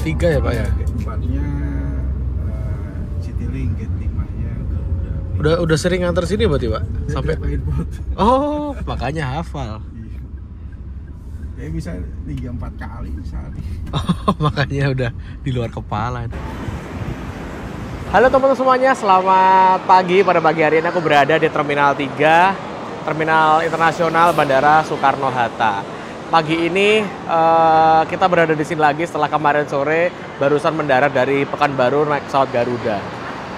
3 ya Pak ya? Gate 4-nya Citylink, Gate 5-nya Garuda. Udah sering nganter sini berarti Pak? Sampai airport. Oh, makanya hafal. Ya bisa 3-4 kali sehari. Oh, makanya udah di luar kepala. Halo teman-teman semuanya, selamat pagi. Pada pagi hari ini aku berada di Terminal 3, Terminal Internasional Bandara Soekarno-Hatta. Pagi ini kita berada di sini lagi setelah kemarin sore barusan mendarat dari Pekanbaru naik pesawat Garuda.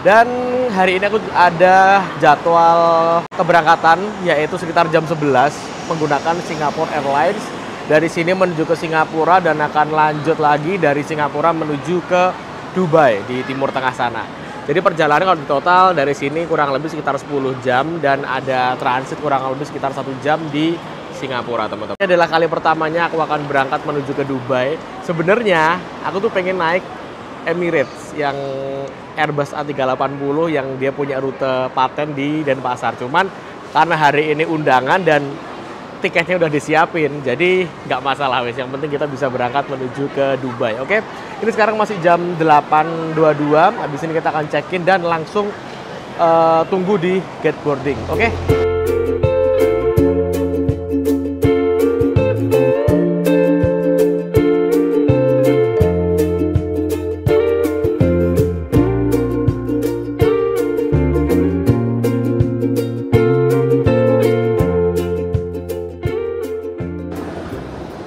Dan hari ini aku ada jadwal keberangkatan yaitu sekitar jam 11 menggunakan Singapore Airlines. Dari sini menuju ke Singapura dan akan lanjut lagi dari Singapura menuju ke Dubai di Timur Tengah sana. Jadi perjalanan kalau di total dari sini kurang lebih sekitar 10 jam dan ada transit kurang lebih sekitar 1 jam di Singapura, teman-teman. Ini adalah kali pertamanya aku akan berangkat menuju ke Dubai. Sebenarnya aku tuh pengen naik Emirates yang Airbus A380 yang dia punya rute paten di Denpasar. Cuman karena hari ini undangan dan tiketnya udah disiapin, jadi nggak masalah wes. Yang penting kita bisa berangkat menuju ke Dubai, oke? Ini sekarang masih jam 8.22, habis ini kita akan check-in dan langsung tunggu di gate boarding, oke?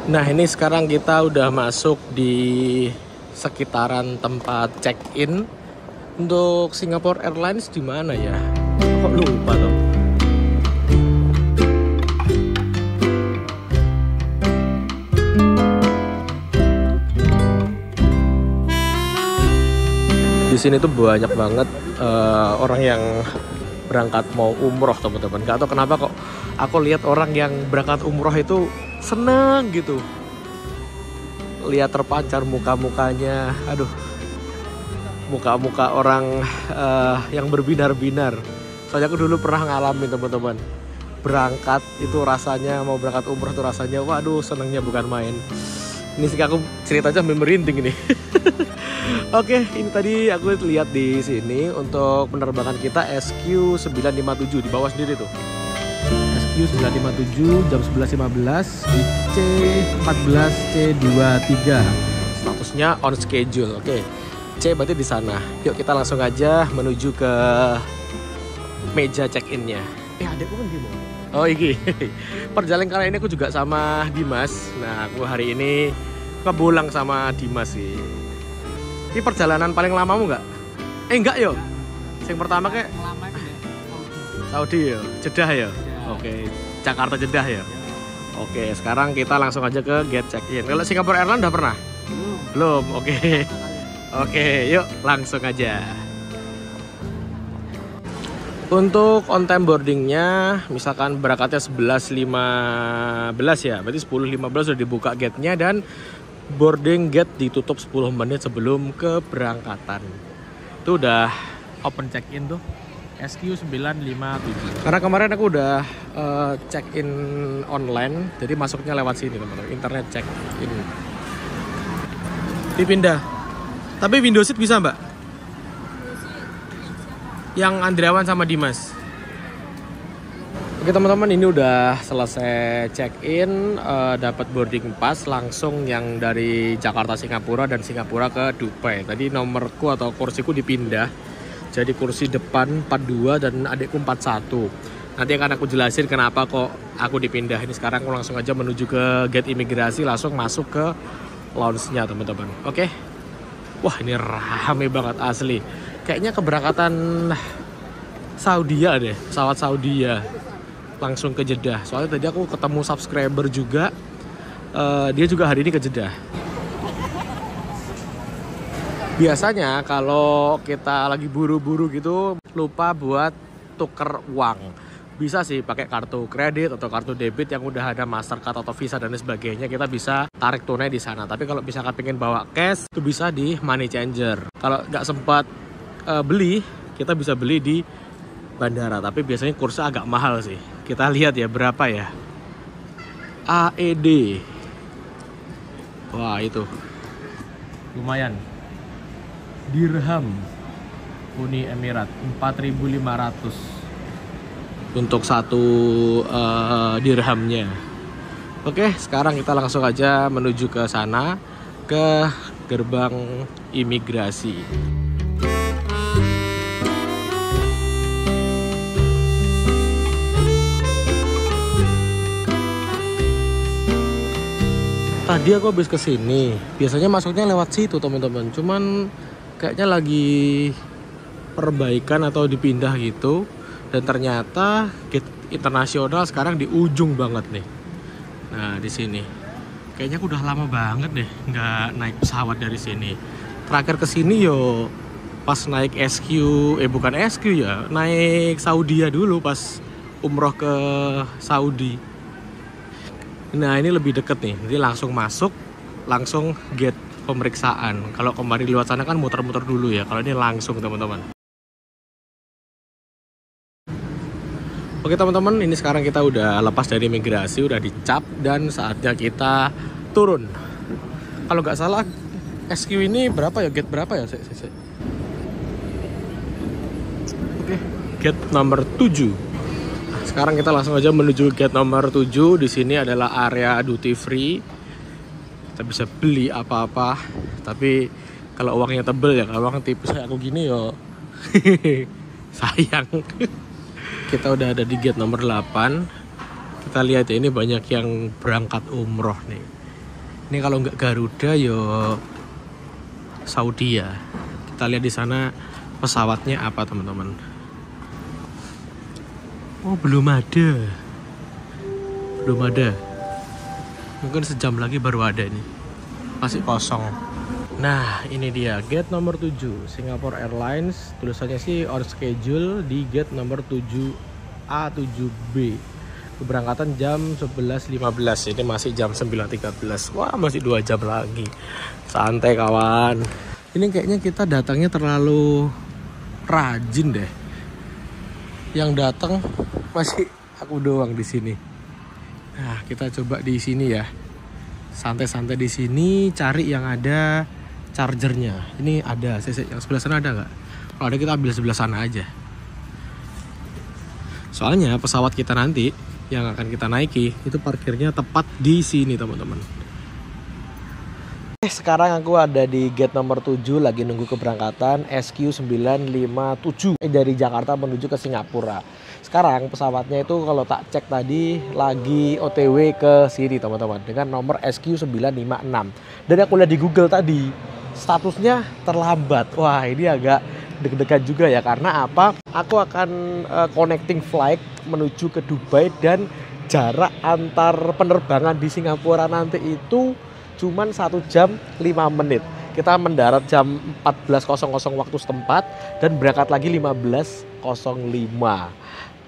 Nah, ini sekarang kita udah masuk di sekitaran tempat check-in untuk Singapore Airlines. Di mana ya? Kok lupa loh. Di sini tuh banyak banget orang yang berangkat mau umroh, teman-teman. Gak tau kenapa kok aku lihat orang yang berangkat umroh itu seneng gitu. Lihat terpancar muka-mukanya, aduh, muka-muka orang yang berbinar-binar. Soalnya aku dulu pernah ngalamin, teman-teman. Berangkat itu rasanya, mau berangkat umroh itu rasanya, waduh, senengnya bukan main. Ini sih aku cerita aja merinding ini. Oke, ini tadi aku lihat di sini untuk penerbangan kita SQ957 di bawah sendiri tuh. SQ957 jam 11.15 di C14C23. Statusnya on schedule. Oke. C berarti di sana. Yuk kita langsung aja menuju ke meja check-in-nya. Adekku kan gimana? Oh, iki. Perjalanan kali ini aku juga sama Dimas. Nah, aku hari ini kebulang sama Dimas sih. Ini perjalanan paling lamamu nggak? Enggak yo. Yang pertama kayak Saudi ya, Jeddah ya. Oke, Jakarta Jeddah ya. Oke, sekarang kita langsung aja ke gate check-in. Kalau Singapore Airlines udah pernah? Belum. Oke. Oke, yuk langsung aja. Untuk on time boardingnya, misalkan berangkatnya 11.15 ya, berarti 10.15 sudah dibuka gate-nya dan boarding gate ditutup 10 menit sebelum keberangkatan. Itu udah open check-in tuh, SQ957. Karena kemarin aku udah check-in online, jadi masuknya lewat sini, teman-teman. Internet check-in. Dipindah. Tapi window seat bisa, Mbak? Yang Andriawan sama Dimas. Oke teman-teman, ini udah selesai check-in, dapat boarding pass langsung yang dari Jakarta Singapura dan Singapura ke Dubai. Tadi nomorku atau kursiku dipindah, jadi kursi depan 42 dan adikku 41. Nanti akan aku jelasin kenapa kok aku dipindah. Ini sekarang aku langsung aja menuju ke gate imigrasi, langsung masuk ke lounge-nya, teman-teman. Oke. Wah, ini rame banget asli. Kayaknya keberangkatan Saudi deh, pesawat Saudi ya. Langsung ke Jeddah. Soalnya tadi aku ketemu subscriber juga, dia juga hari ini ke Jeddah. Biasanya kalau kita lagi buru-buru gitu lupa buat tuker uang, bisa sih pakai kartu kredit atau kartu debit yang udah ada Mastercard atau Visa dan sebagainya. Kita bisa tarik tunai di sana. Tapi kalau misalkan pengen bawa cash, itu bisa di money changer. Kalau nggak sempat beli, kita bisa beli di bandara. Tapi biasanya kursnya agak mahal sih. Kita lihat ya berapa ya. AED. Wah itu lumayan. Dirham Uni Emirat 4.500 untuk satu dirhamnya. Oke, sekarang kita langsung aja menuju ke sana, ke gerbang imigrasi. Tadi aku habis kesini, biasanya masuknya lewat situ teman-teman. Cuman kayaknya lagi perbaikan atau dipindah gitu. Dan ternyata gate internasional sekarang di ujung banget nih. Nah di sini, kayaknya aku udah lama banget deh nggak naik pesawat dari sini. Terakhir kesini yo pas naik SQ, bukan SQ ya, naik Saudi ya dulu pas umroh ke Saudi. Nah ini lebih deket nih, jadi langsung masuk, langsung gate pemeriksaan. Kalau kemarin lewat sana kan muter-muter dulu ya, kalau ini langsung teman-teman. Oke teman-teman, ini sekarang kita udah lepas dari imigrasi, udah dicap dan saatnya kita turun. Kalau nggak salah SQ ini berapa ya, gate berapa ya? Oke, gate nomor 7. Sekarang kita langsung aja menuju gate nomor 7. Di sini adalah area duty free. Kita bisa beli apa-apa. Tapi kalau uangnya tebel ya, kalau uang tipis kayak aku gini yo. Sayang. Kita udah ada di gate nomor 8. Kita lihat ya, ini banyak yang berangkat umroh nih. Ini kalau nggak Garuda yo Saudi ya. Kita lihat di sana pesawatnya apa teman-teman. Oh belum ada. Mungkin sejam lagi baru ada nih. Masih kosong. Nah ini dia gate nomor 7 Singapore Airlines. Tulisannya sih on schedule di gate nomor 7A 7B. Keberangkatan jam 11.15. Ini masih jam 9.13. Wah masih 2 jam lagi. Santai kawan. Ini kayaknya kita datangnya terlalu rajin deh. Yang datang masih aku doang di sini. Nah, kita coba di sini ya. Santai-santai di sini, cari yang ada chargernya. Ini ada, yang sebelah sana ada nggak? Kalau ada kita ambil sebelah sana aja. Soalnya pesawat kita nanti yang akan kita naiki itu parkirnya tepat di sini teman-teman. Sekarang aku ada di gate nomor 7 lagi nunggu keberangkatan SQ957 dari Jakarta menuju ke Singapura. Sekarang pesawatnya itu kalau tak cek tadi lagi OTW ke sini teman-teman dengan nomor SQ956. Dan aku lihat di Google tadi statusnya terlambat. Wah ini agak deg-degan juga ya, karena apa? Aku akan connecting flight menuju ke Dubai dan jarak antar penerbangan di Singapura nanti itu cuman 1 jam 5 menit. Kita mendarat jam 14.00 waktu setempat dan berangkat lagi 15.05.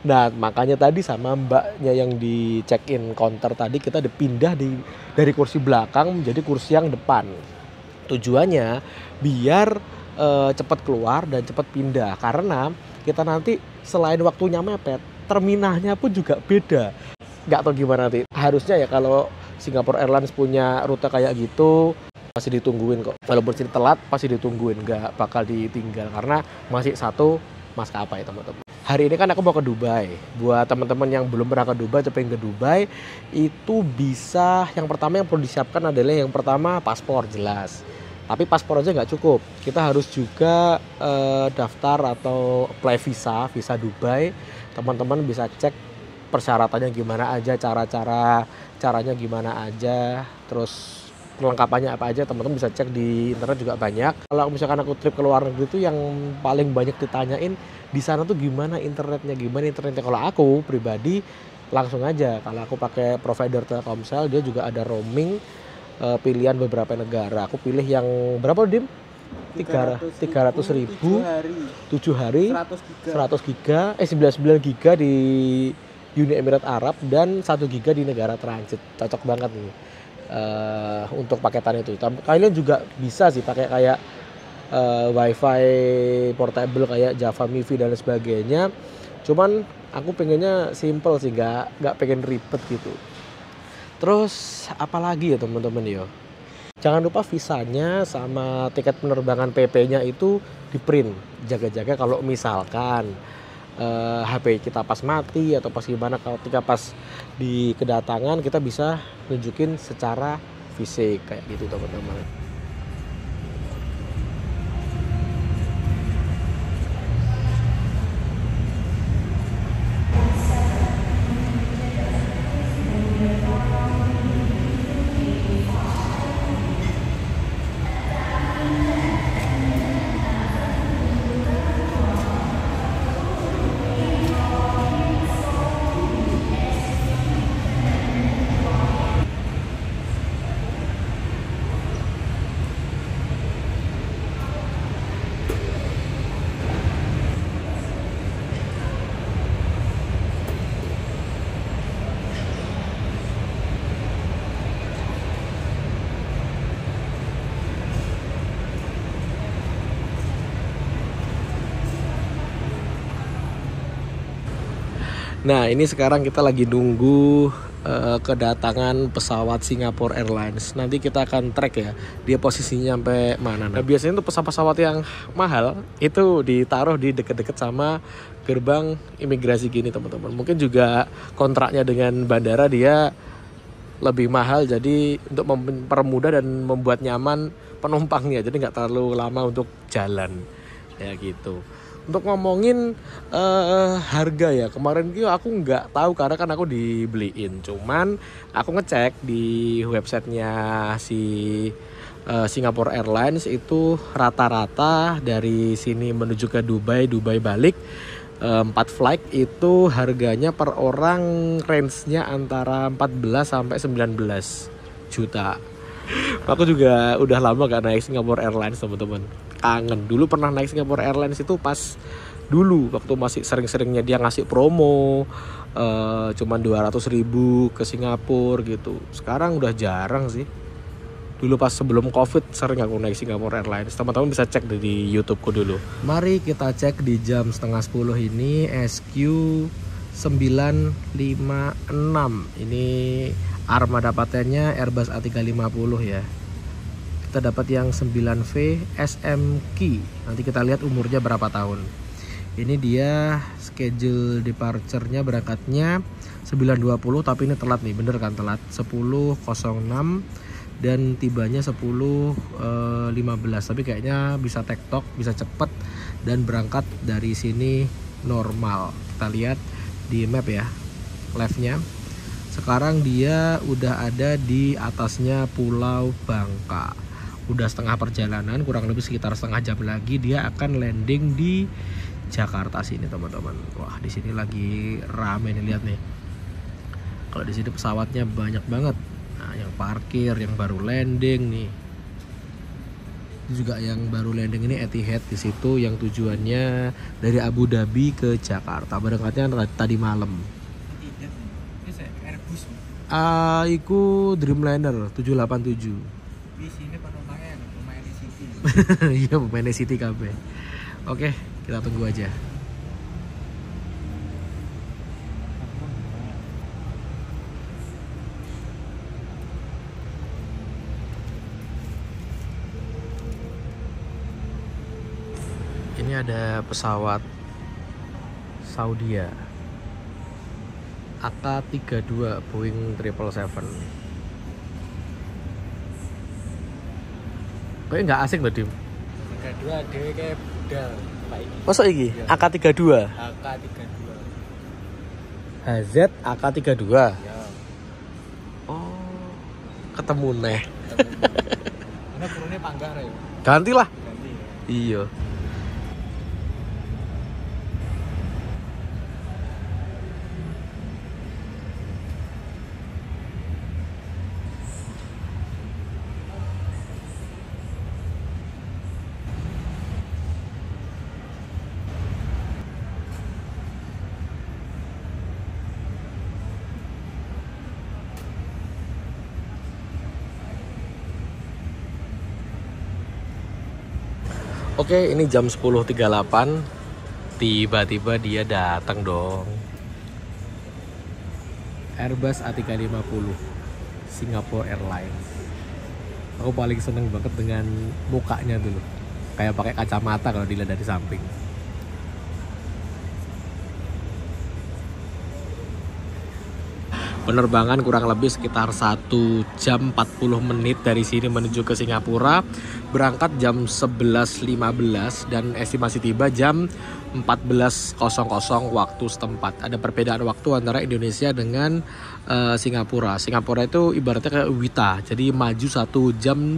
Nah makanya tadi sama mbaknya yang di check-in counter tadi kita dipindah dari kursi belakang menjadi kursi yang depan. Tujuannya biar cepat keluar dan cepat pindah, karena kita nanti selain waktunya mepet, terminalnya pun juga beda. Nggak tahu gimana nanti. Harusnya ya kalau Singapore Airlines punya rute kayak gitu pasti ditungguin kok. Walaupun sini telat pasti ditungguin, nggak bakal ditinggal karena masih satu maskapai teman-teman. Hari ini kan aku mau ke Dubai. Buat teman-teman yang belum pernah ke Dubai atau pengen ke Dubai, itu bisa yang pertama yang perlu disiapkan adalah yang pertama paspor jelas. Tapi paspor aja nggak cukup. Kita harus juga daftar atau apply visa Dubai. Teman-teman bisa cek persyaratannya gimana aja, caranya gimana aja, terus perlengkapannya apa aja, teman-teman bisa cek di internet juga banyak. Kalau misalkan aku trip ke luar negeri itu yang paling banyak ditanyain di sana tuh gimana internetnya. Kalau aku pribadi langsung aja, kalau aku pakai provider Telkomsel dia juga ada roaming pilihan beberapa negara. Aku pilih yang berapa Dim? 300.000 7 hari 100 giga 99 giga di Uni Emirat Arab dan 1 giga di negara transit. Cocok banget nih untuk paketan itu. Kalian juga bisa sih pakai kayak wifi portable kayak Java MiFi dan sebagainya. Cuman aku pengennya simple sih, nggak pengen ribet gitu. Terus apalagi ya teman-teman yo. Jangan lupa visanya sama tiket penerbangan PP-nya itu di print. Jaga-jaga kalau misalkan HP kita pas mati atau pas gimana, ketika pas di kedatangan kita bisa nunjukin secara fisik kayak gitu teman-teman. Nah, ini sekarang kita lagi nunggu kedatangan pesawat Singapore Airlines. Nanti kita akan track ya, dia posisinya sampai mana. Nah, biasanya tuh pesawat-pesawat yang mahal itu ditaruh di deket-deket sama gerbang imigrasi gini teman-teman. Mungkin juga kontraknya dengan bandara dia lebih mahal, jadi untuk mempermudah dan membuat nyaman penumpangnya, jadi nggak terlalu lama untuk jalan ya gitu. Untuk ngomongin harga ya, kemarin itu aku nggak tahu karena kan aku dibeliin. Cuman aku ngecek di websitenya si Singapore Airlines itu rata-rata dari sini menuju ke Dubai balik 4 flight itu harganya per orang range-nya antara 14 sampai 19 juta. Aku juga udah lama gak naik Singapore Airlines teman-teman. Kangen. Dulu pernah naik Singapore Airlines itu pas dulu waktu masih sering-seringnya dia ngasih promo cuman 200.000 ke Singapura gitu. Sekarang udah jarang sih. Dulu pas sebelum Covid sering aku naik Singapore Airlines. Teman-teman bisa cek di YouTubeku dulu. Mari kita cek di jam 9:30 ini SQ 956. Ini armada patennya Airbus A350 ya. Kita dapat yang 9V SMQ. Nanti kita lihat umurnya berapa tahun. Ini dia schedule departure-nya, berangkatnya 9.20 tapi ini telat nih, bener kan telat. 10.06 dan tibanya 10.15. Tapi kayaknya bisa tektok, bisa cepet dan berangkat dari sini normal. Kita lihat di map ya, live-nya. Sekarang dia udah ada di atasnya Pulau Bangka. Udah setengah perjalanan, kurang lebih sekitar setengah jam lagi dia akan landing di Jakarta sini teman-teman. Wah, di sini lagi rame nih, lihat nih. Kalau di sini pesawatnya banyak banget. Nah, yang parkir, yang baru landing nih. Juga yang baru landing ini Etihad di situ, yang tujuannya dari Abu Dhabi ke Jakarta. Berangkatnya tadi malam. Iku Dreamliner 787. Di sini penumpangnya pemain City. Iya, pemain City KB. Oke, kita tunggu aja. Ini ada pesawat Saudia AK-32 Boeing 777. Kayaknya nggak asing loh, Dim. 32 dhewe kayak budal Pak iki. Masa iki? Ya. AK-32. AK-32. HZ AK-32. Ya. Oh, ketemu neh. Karena kurunnya panggar ya. Gantilah. Ganti. Iya. Oke, ini jam 10.38. Tiba-tiba dia datang dong. Airbus A350 Singapore Airlines. Aku paling seneng banget dengan mukanya dulu. Kayak pakai kacamata kalau dilihat dari samping. Penerbangan kurang lebih sekitar 1 jam 40 menit dari sini menuju ke Singapura. Berangkat jam 11.15 dan estimasi tiba jam 14.00 waktu setempat. Ada perbedaan waktu antara Indonesia dengan Singapura. Singapura itu ibaratnya kayak WITA, jadi maju 1 jam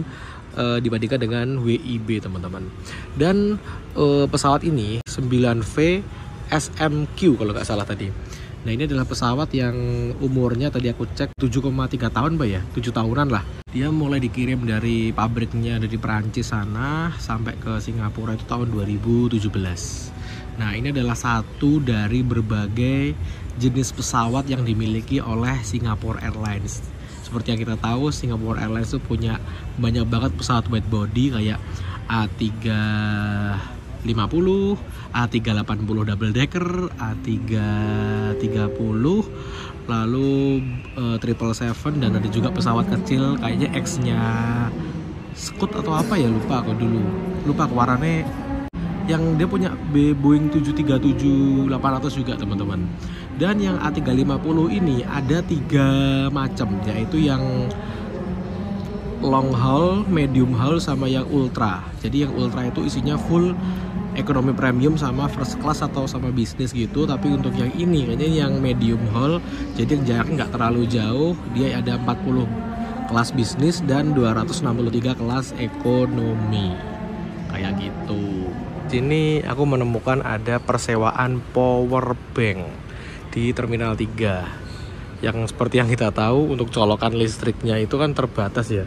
dibandingkan dengan WIB teman-teman. Dan pesawat ini 9V SMQ kalau nggak salah tadi. Nah ini adalah pesawat yang umurnya tadi aku cek 7,3 tahun Mbak ya, 7 tahunan lah. Dia mulai dikirim dari pabriknya dari Perancis sana sampai ke Singapura itu tahun 2017. Nah ini adalah satu dari berbagai jenis pesawat yang dimiliki oleh Singapore Airlines. Seperti yang kita tahu Singapore Airlines itu punya banyak banget pesawat wide body kayak A350, A380 double decker, A330, lalu 777 dan ada juga pesawat kecil kayaknya X-nya Scoot atau apa ya, lupa aku dulu. Lupa aku warnanya yang dia punya Boeing 737-800 juga teman-teman. Dan yang A350 ini ada 3 macam, yaitu yang long haul, medium haul, sama yang ultra. Jadi yang ultra itu isinya full ekonomi premium sama first class atau sama bisnis gitu. Tapi untuk yang ini kayaknya yang medium haul, jadi yang jaraknya nggak terlalu jauh. Dia ada 40 kelas bisnis dan 263 kelas ekonomi kayak gitu. Sini aku menemukan ada persewaan power bank di Terminal 3. Yang seperti yang kita tahu untuk colokan listriknya itu kan terbatas ya.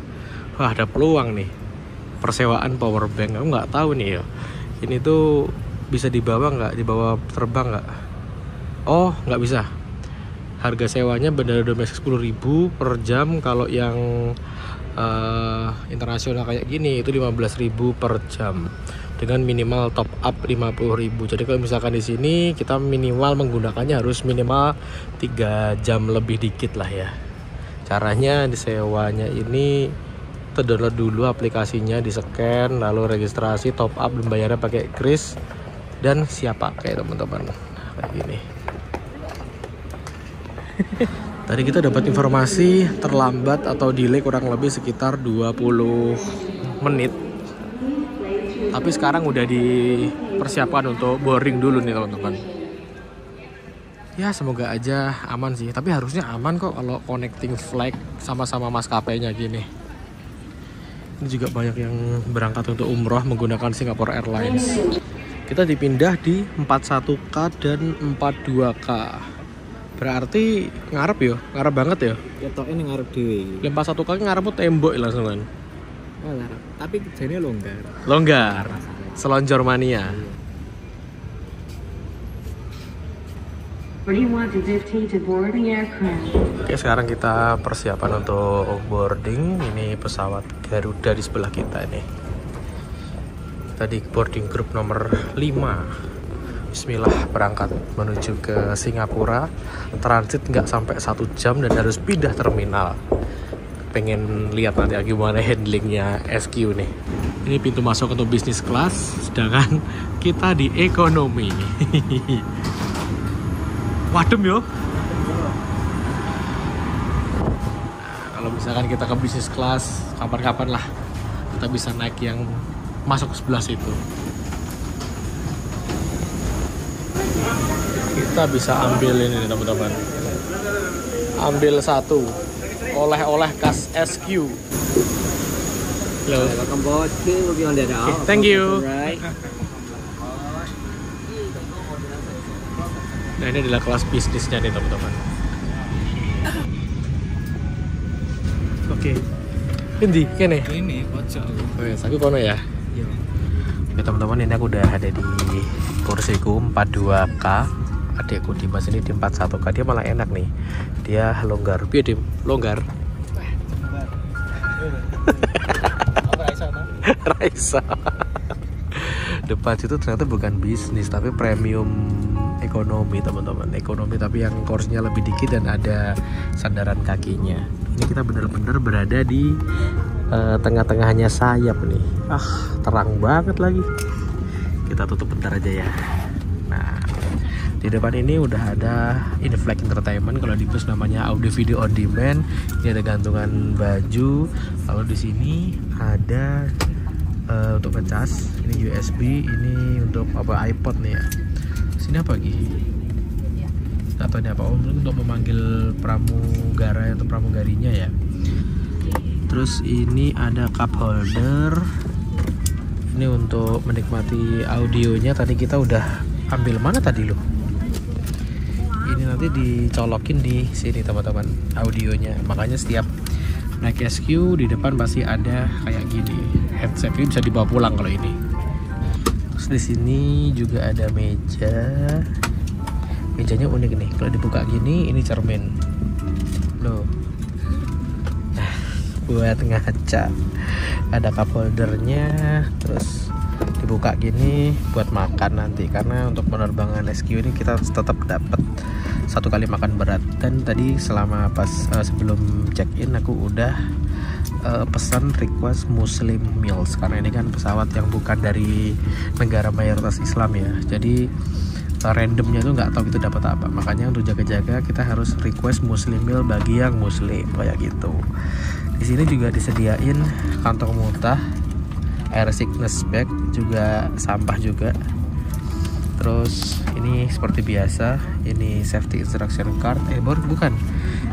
Wah ada peluang nih persewaan power bank. Aku nggak tahu nih ya, ini tuh bisa dibawa nggak, dibawa terbang nggak? Oh nggak bisa. Harga sewanya bandara domestik 10.000 per jam. Kalau yang internasional kayak gini itu 15.000 per jam dengan minimal top up 50.000. Jadi kalau misalkan di sini kita minimal menggunakannya harus minimal 3 jam lebih dikit lah ya. Caranya disewanya ini download dulu aplikasinya, di scan, lalu registrasi, top up, dan bayarnya pakai kris dan siap pakai teman-teman. Kayak gini. Tadi kita dapat informasi terlambat atau delay kurang lebih sekitar 20 menit. Tapi sekarang udah dipersiapkan untuk boarding dulu nih teman-teman. Ya semoga aja aman sih. Tapi harusnya aman kok kalau connecting flight sama-sama maskapainya gini. Ini juga banyak yang berangkat untuk umroh menggunakan Singapore Airlines. Kita dipindah di 41K dan 42K. Berarti ngarep ya, ngarep banget ya. Ketok ini ngarep dewe. 41K ngarep tembok langsung kan. Oh, ngarep. Tapi jadinya longgar. Longgar. Selonjor mania. Oke, sekarang kita persiapan untuk boarding. Ini pesawat Garuda di sebelah kita ini. Tadi boarding group nomor 5. Bismillah, berangkat menuju ke Singapura. Transit nggak sampai 1 jam dan harus pindah terminal. Pengen lihat nanti gimana handlingnya SQ nih. Ini pintu masuk untuk bisnis kelas, sedangkan kita di ekonomi. Wadem yo. Nah, kalau misalkan kita ke bisnis kelas, kapan-kapan lah kita bisa naik yang masuk sebelah situ. Kita bisa ambil ini teman-teman. Ambil satu oleh-oleh khas SQ. Hello. Okay, thank you. Nah ini adalah kelas bisnisnya nih teman-teman. Oke. Ini kene. Ini pojok. Oh ya, aku kono ya. Iya. Oke teman-teman, ini aku udah ada di kursiku 42K. Adekku di mas ini di 41K. Dia malah enak nih. Dia longgar. Biar dia longgar. Raisa. Depan situ ternyata bukan bisnis tapi premium ekonomi teman-teman. Ekonomi tapi yang kursinya lebih dikit dan ada sandaran kakinya. Ini kita benar-benar berada di tengah-tengahnya sayap nih. Terang banget lagi. Kita tutup bentar aja ya. Nah, di depan ini udah ada Inflex Entertainment. Kalau di bus namanya Audio Video On Demand. Ini ada gantungan baju. Lalu di sini ada untuk ngecas. Ini USB. Ini untuk apa, iPod nih ya. Sini apa lagi? Atau ini apa? Untuk memanggil pramugara atau pramugarinya ya. Terus ini ada cup holder. Ini untuk menikmati audionya. Tadi kita udah ambil mana tadi loh? Ini nanti dicolokin di sini teman-teman audionya. Makanya setiap naik SQ di depan pasti ada kayak gini. Headset ini bisa dibawa pulang kalau ini. Terus di sini juga ada meja. Mejanya unik nih. Kalau dibuka gini, ini cermin. Loh. Nah, buat ngaca. Ada cup holdernya. Terus dibuka gini buat makan nanti, karena untuk penerbangan SQ ini kita tetap dapat 1 kali makan berat. Dan tadi selama pas sebelum check in aku udah pesan request Muslim meals, karena ini kan pesawat yang bukan dari negara mayoritas Islam ya, jadi randomnya tuh nggak tahu itu dapat apa. Makanya untuk jaga-jaga kita harus request Muslim meal bagi yang Muslim kayak gitu. Di sini juga disediain kantong muntah, air sickness bag, juga sampah juga. Terus ini seperti biasa, ini safety instruction card. Bukan.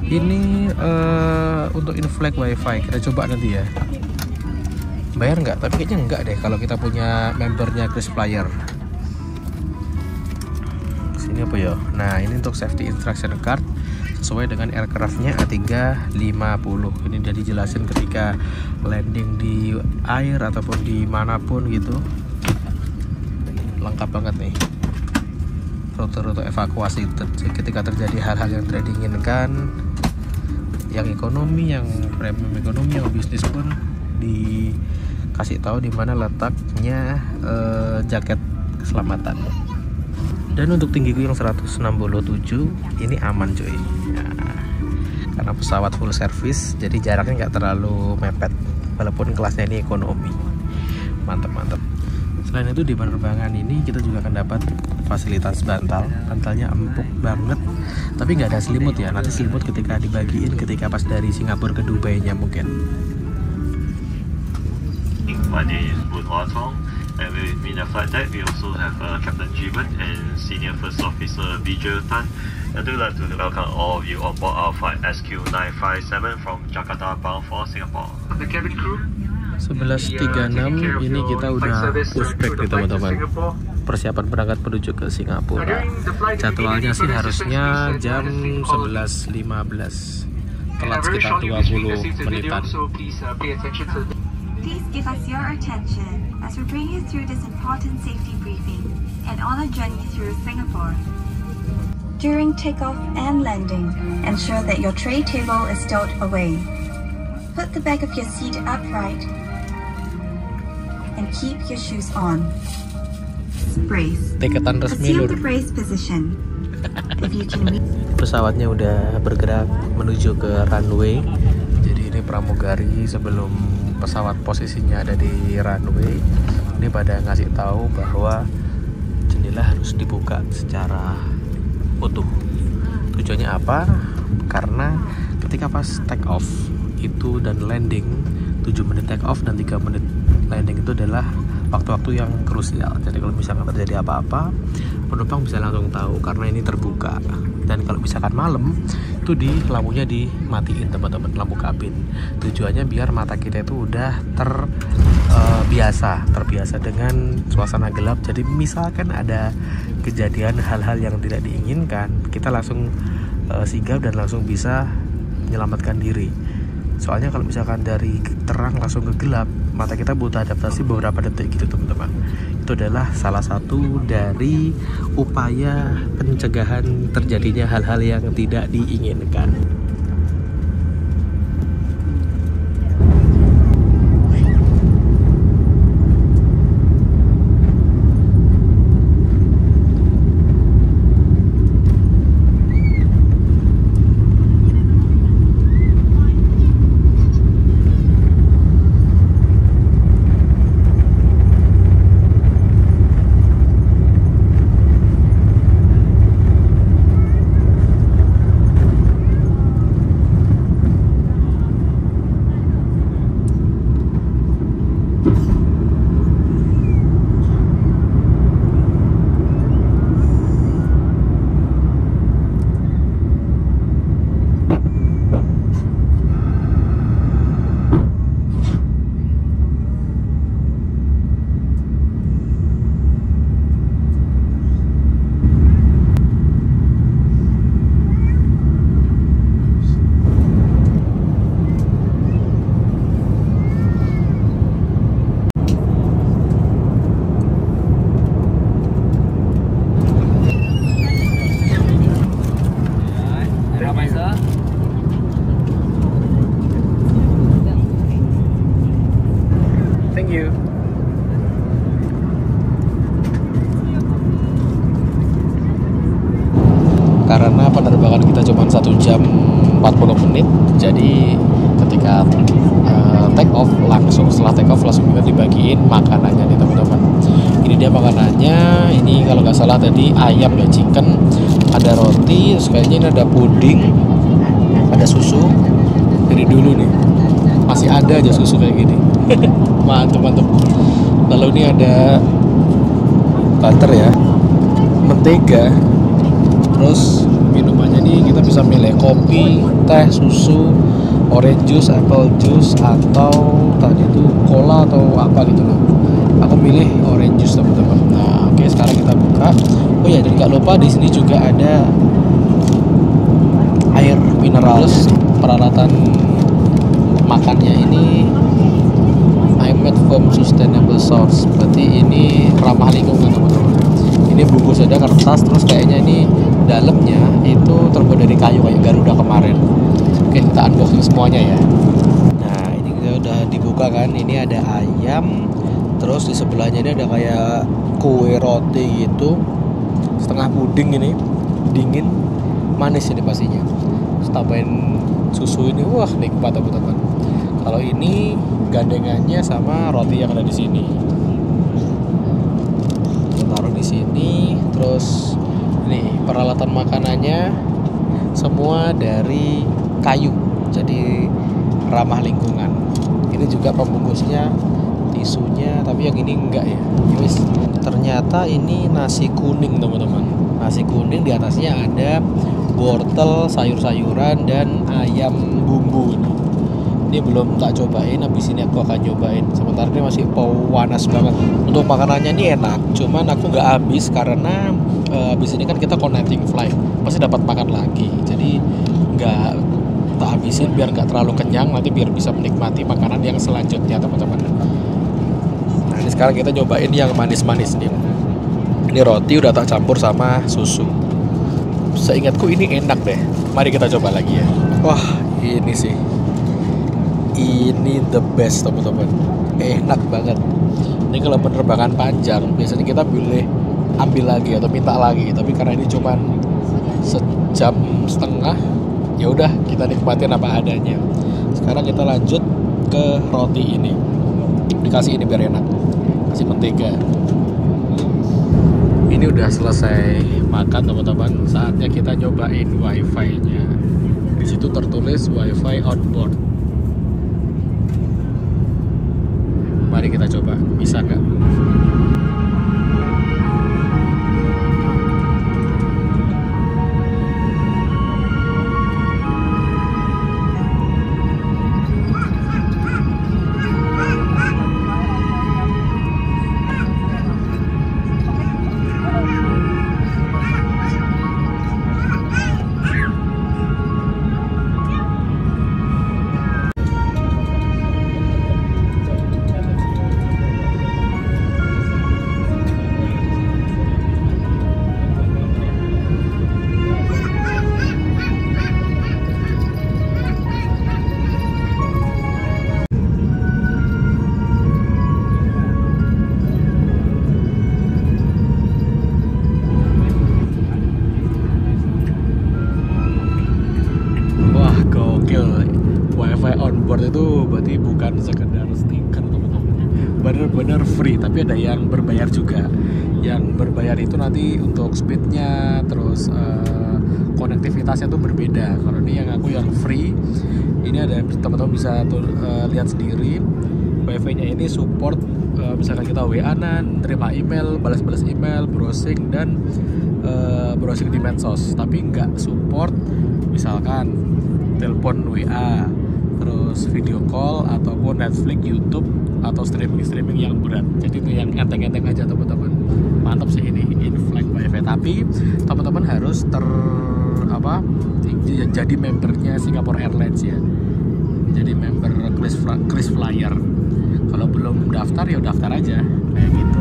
Ini untuk Inflex wifi. Kita coba nanti ya. Bayar nggak? Tapi kayaknya nggak deh kalau kita punya membernya Krisflyer. Sini apa ya? Nah, ini untuk safety instruction card sesuai dengan aircraftnya A350. Ini udah dijelasin ketika landing di air ataupun dimanapun gitu. Lengkap banget nih. Rute-rute evakuasi ketika terjadi hal-hal yang tidak diinginkan, yang ekonomi, yang premium ekonomi, yang bisnis pun dikasih tahu di mana letaknya jaket keselamatan. Dan untuk tinggiku yang 167 ini aman cuy. Nah, karena pesawat full service, jadi jaraknya nggak terlalu mepet walaupun kelasnya ini ekonomi. Mantap. Selain itu di penerbangan ini kita juga akan dapat fasilitas bantalnya empuk banget, tapi nggak ada selimut ya. Nanti selimut ketika dibagiin ketika pas dari Singapura ke Dubai-nya mungkin. My name is Boon Hua Tong, and with me in the flight deck we also have Captain Jiwen and Senior First Officer Vijay Tan. I'd like to welcome all of you on board our flight SQ957 from Jakarta bound for Singapore. The cabin crew 11.36 ini kita udah pushback nih teman-teman. Persiapan berangkat menuju ke Singapura. Jadwalnya sih harusnya jam 11.15. Telat sekitar 20 menitan. Please give us your attention as we bring you through this important safety briefing and on a journey through Singapore. During takeoff and landing, ensure that your tray table is stowed away. Put the back of your seat upright and keep your shoes on. Brace. Tiketan resmi Assume lur. the brace position. If you can Pesawatnya udah bergerak menuju ke runway. Jadi ini pramugari sebelum pesawat posisinya ada di runway, ini pada ngasih tahu bahwa jendela harus dibuka secara utuh. Tujuannya apa? Karena ketika pas take off itu dan landing, 7 menit take off dan 3 menit landing itu adalah waktu-waktu yang krusial. Jadi kalau misalkan terjadi apa-apa, penumpang bisa langsung tahu karena ini terbuka. Dan kalau misalkan malam itu lampunya dimatiin teman-teman, lampu kabin. Tujuannya biar mata kita itu udah terbiasa dengan suasana gelap. Jadi misalkan ada kejadian hal-hal yang tidak diinginkan, kita langsung sigap dan langsung bisa menyelamatkan diri. Soalnya kalau misalkan dari terang langsung ke gelap, mata kita butuh adaptasi beberapa detik gitu teman-teman. Itu adalah salah satu dari upaya pencegahan terjadinya hal-hal yang tidak diinginkan. penerbangan kita cuma 1 jam 40 menit. Jadi ketika take off langsung, setelah take off langsung kita dibagiin makanannya nih teman-teman. Ini dia makanannya. Ini kalau nggak salah tadi ayam ya, chicken, ada roti, terus kayaknya ini ada puding, ada susu. Dari dulu nih masih ada aja susu kayak gini. Mantap. Lalu ini ada butter ya, mentega. Terus minumannya nih kita bisa milih kopi, teh, susu, orange juice, apple juice, atau tadi itu cola atau apa gitu loh. Aku milih orange juice teman-teman. Nah, oke, sekarang kita buka. Oh ya, dan gak lupa di sini juga ada air mineral. Peralatan makannya ini I made from sustainable source. Berarti ini ramah lingkungan teman-teman. Ini bungkus ada kertas, terus kayaknya ini dalamnya itu terbuat dari kayu kayak Garuda kemarin. Oke, kita unboxing semuanya ya. Nah, ini kita udah dibuka kan. Ini ada ayam, terus di sebelahnya ini ada kayak kue roti gitu, setengah puding ini, dingin, manis ini pastinya. Terus tambahin susu ini, wah nikmat teman-teman. Kalau ini gandengannya sama roti yang ada di sini. Kita taruh di sini, terus nih peralatan makanannya semua dari kayu, jadi ramah lingkungan. Ini juga pembungkusnya, tisunya, tapi yang ini enggak ya. Guys, ternyata ini nasi kuning teman-teman. Nasi kuning, di atasnya ada wortel, sayur-sayuran, dan ayam bumbu ini. Ini belum tak cobain, habis ini aku akan cobain. Sementara ini masih panas banget. Untuk makanannya ini enak, cuman aku nggak habis karena habis ini kan kita connecting flight, pasti dapat makan lagi. Jadi nggak tak habisin biar nggak terlalu kenyang, nanti biar bisa menikmati makanan yang selanjutnya teman-teman. Nah, ini sekarang kita cobain yang manis-manis nih. Ini roti udah tak campur sama susu. Seingatku ini enak deh. Mari kita coba lagi ya. Wah, ini sih, ini the best teman-teman. Enak banget. Ini kalau penerbangan panjang biasanya kita boleh ambil lagi atau minta lagi, tapi karena ini cuman sejam setengah, ya udah kita nikmatin apa adanya. Sekarang kita lanjut ke roti ini. Dikasih ini biar enak, kasih mentega. Ini udah selesai makan teman-teman. Saatnya kita nyobain wifi-nya. Di situ tertulis wifi on board. Mari kita coba, bisa nggak? Wifi on board itu berarti bukan sekedar stiker teman-teman, bener-bener free, tapi ada yang berbayar juga. Yang berbayar itu nanti untuk speednya, terus konektivitasnya tuh berbeda. Kalau ini yang aku yang free, ini ada teman-teman bisa lihat sendiri. Wifi-nya ini support misalkan kita WA-an, terima email, balas-balas email, browsing, dan browsing di medsos. Tapi nggak support misalkan telepon WA, terus video call, ataupun Netflix, YouTube, atau streaming yang berat. Jadi itu yang enteng-enteng aja teman-teman. Mantap sih ini in-flight wifi. Tapi teman-teman harus jadi membernya Singapore Airlines ya. Jadi member KrisFlyer. Kalau belum daftar ya daftar aja kayak gitu.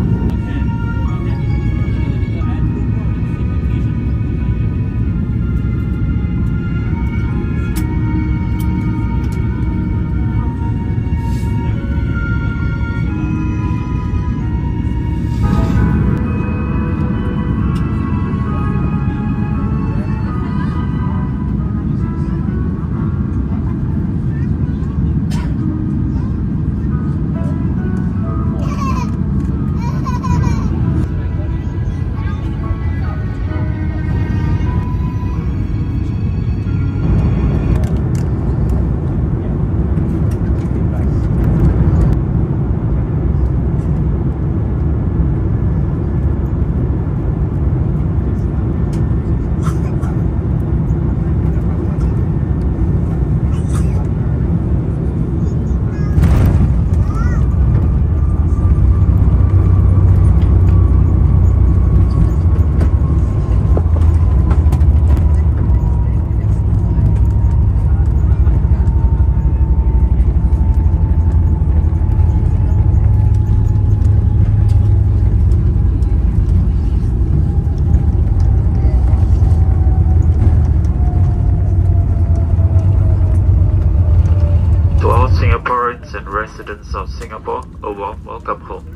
citizens of Singapore a warm welcome home.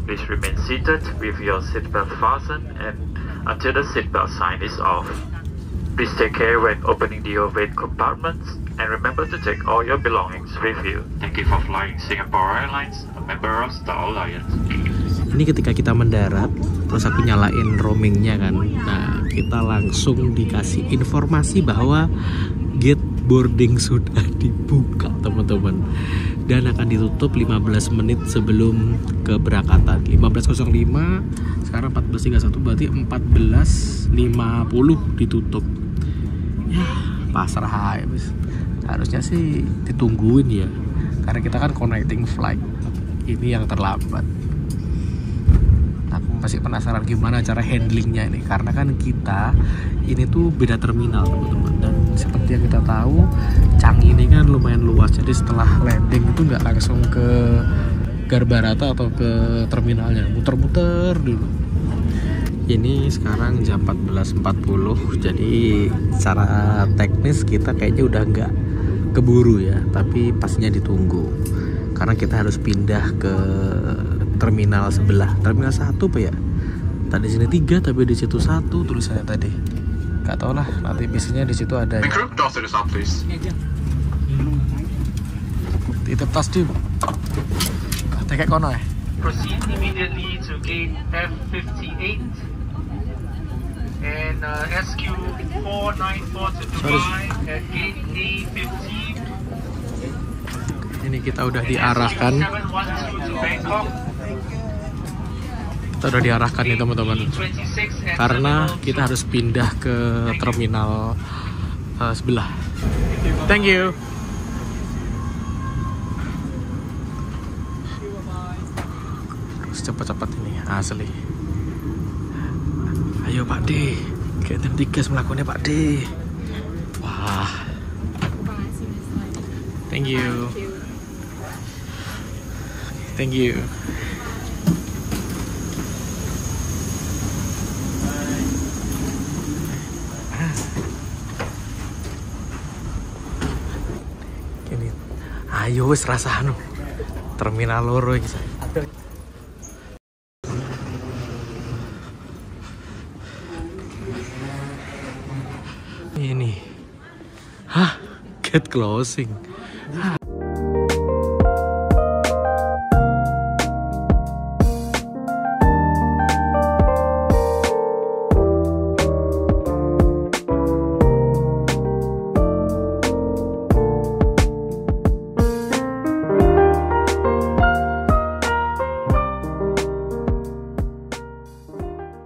Please remain seated with your seatbelt fastened and until the seatbelt sign is off. Please take care when opening the overhead compartments and remember to take all your belongings with you. Thank you for flying Singapore Airlines, a member of Star Alliance. Ini ketika kita mendarat, terus aku nyalain roamingnya kan. Nah, kita langsung dikasih informasi bahwa gate boarding sudah dibuka, teman-teman. Dan akan ditutup 15 menit sebelum keberangkatan. 15.05, sekarang 14.31, berarti 14.50 ditutup. Ya, pasrah habis. Harusnya sih ditungguin ya. Karena kita kan connecting flight. Ini yang terlambat. Aku masih penasaran gimana cara handlingnya ini, karena kan kita ini tuh beda terminal, teman-teman. Dan seperti yang kita tahu, Changi ini kan lumayan luas, jadi setelah landing itu nggak langsung ke Garbarata atau ke terminalnya, muter-muter dulu. Ini sekarang jam 14.40, jadi secara teknis kita kayaknya udah nggak keburu ya, tapi pastinya ditunggu karena kita harus pindah ke terminal sebelah. Terminal 1 apa ya? Tadi sini 3 tapi di situ 1 tulisannya tadi. Gak tau lah, nanti biasanya di situ ada. Titip tas di. Tekek kono ya. Proceed immediately to gate F58 and SQ 494 to Dubai at gate A15. Ini kita udah diarahkan. Kita udah diarahkan nih teman-teman. Karena kita harus pindah ke terminal sebelah. Thank you. Terus cepat-cepat ini asli. Ayo Pak D, kita tiga melakukannya Pak D. Wah. Thank you. Thank you. Ini, ayo wis rasano. Terminal loro iki. Ini. Hah, gate closing.